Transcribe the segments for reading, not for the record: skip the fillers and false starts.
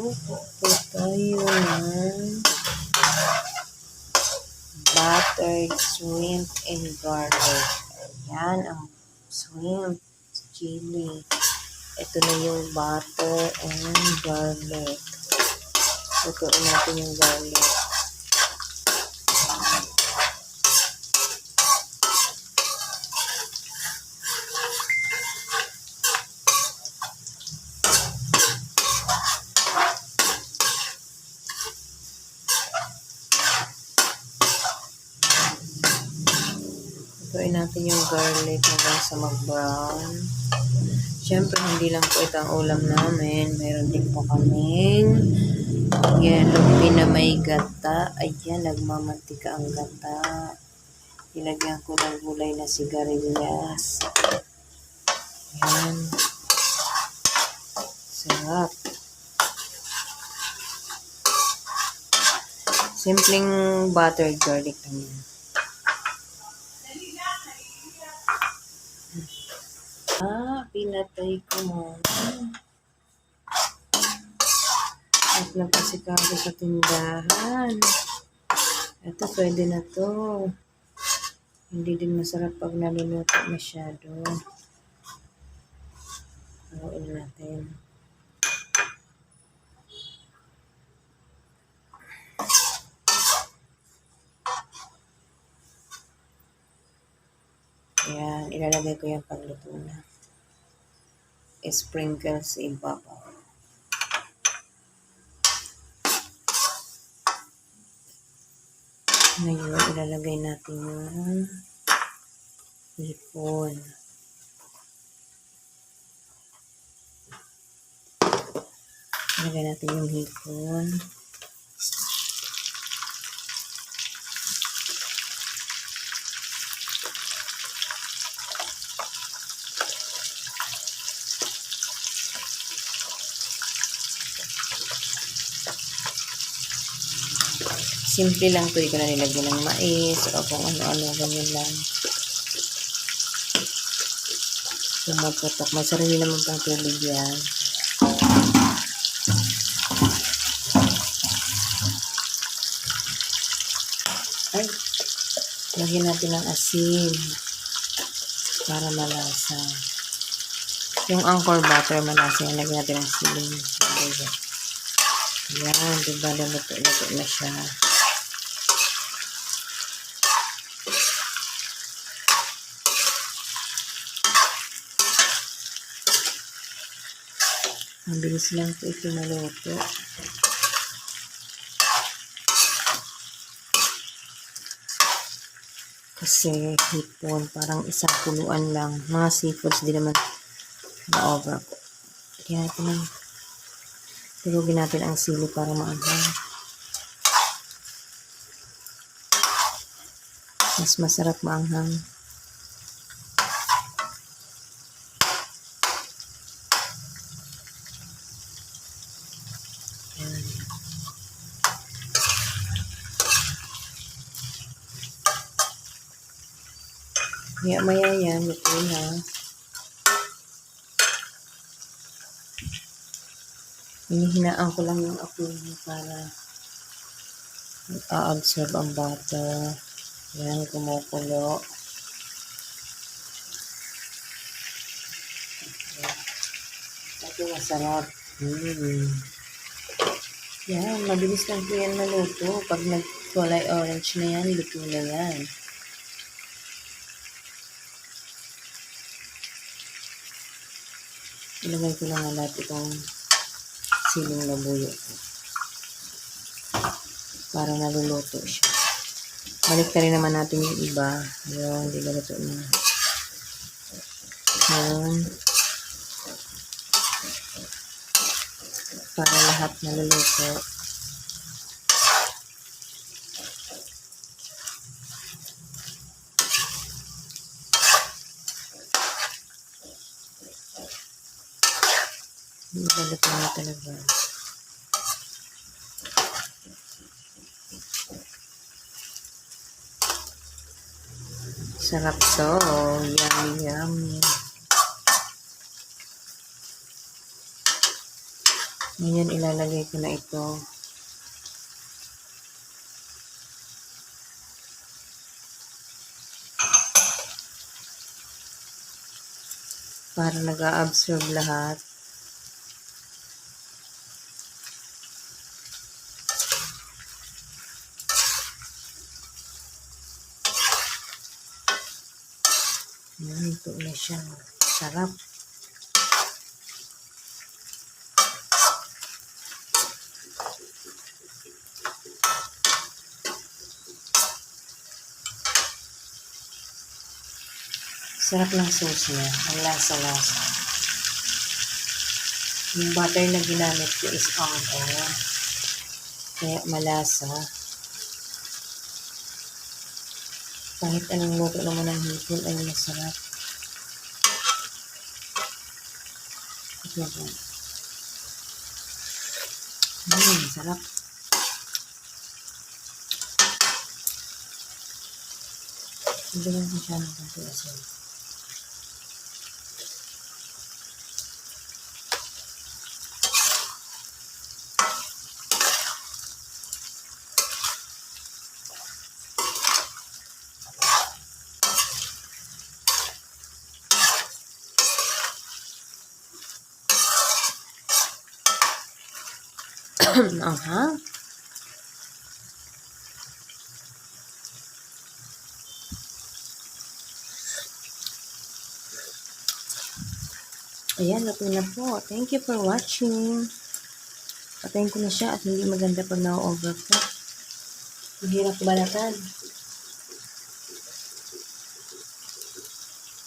Magluto tayo ng buttered shrimp and garlic. Ayan ang shrimp, chili. Ito na yung butter and garlic. Lutuin natin yung garlic. Lutuin natin yung garlic hanggang sa mag-brown. Siyempre, hindi lang po ito ang ulam namin. Meron din po kaming yellow pea na may gata. Ayan, nagmamantika ang gata. Ilagyan ko ng gulay na sigarilyas. Ayan. Sarap. Simpleng buttered garlic lang yan. Pinatay ko mo. At nagpasikado sa tindahan. Ito, pwede na to. Hindi din masarap pag naluluto masyado. Haluin natin. Ayan, ilalagay ko yung pagluto na. Sprinkle sa ibabaw. Ngayon, ilalagay natin yung hipon. Ilalagay natin yung hipon. Simple lang ito. Hindi ko na nilagyan ng mais o kung ano-ano. Ganyan lang. Sumaputok. May sarili naman pang tubig yan. Ay, lagyan natin ng asin para malasa. Yung Angkor butter malasa yan. Lagyan natin ng asin. Yan, diba? Luto na siya. Ang bilis lang po ito maluto. Kasi hipon, parang isang kuluan lang. Mga seafoods din naman na-over po. Kaya ito na. Turugin natin ang sili para maanghang. Mas masarap maanghang. Maya yan, luto na. Hinihinaan ko lang yung apoy para a-absorb ang butter. Yan, kumukulo. Ito masarap. Yan, mabilis lang po yan maluto. Pag nag-kulay orange na yan, luto na yan. Ilagay ko lang lahat itong siling labuyo ko. Para naluluto siya. Balik na rin naman natin yung iba. Ayun, hindi luto na. Ayun. Para lahat naluluto. Luto na talaga. Sarap to. Yummy, yummy. Ngayon, ilalagay ko na ito. Para nag-a-absorb lahat. Ito na siya. Sarap. Sarap ng sauce niya. Ang lasa-lasa. Yung butter na ginamit ko is on. Kaya malasa. Kahit anong luto naman ng hipon ay masarap. Sarap. Hindi ko siya ng konti asin. Aha. Ayan, luto na po. Thank you for watching. Patayin ko na siya at hindi maganda pag na-overcook. Mahirap balatan.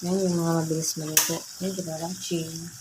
Yan yung mga mabilis maluto. Thank you for watching.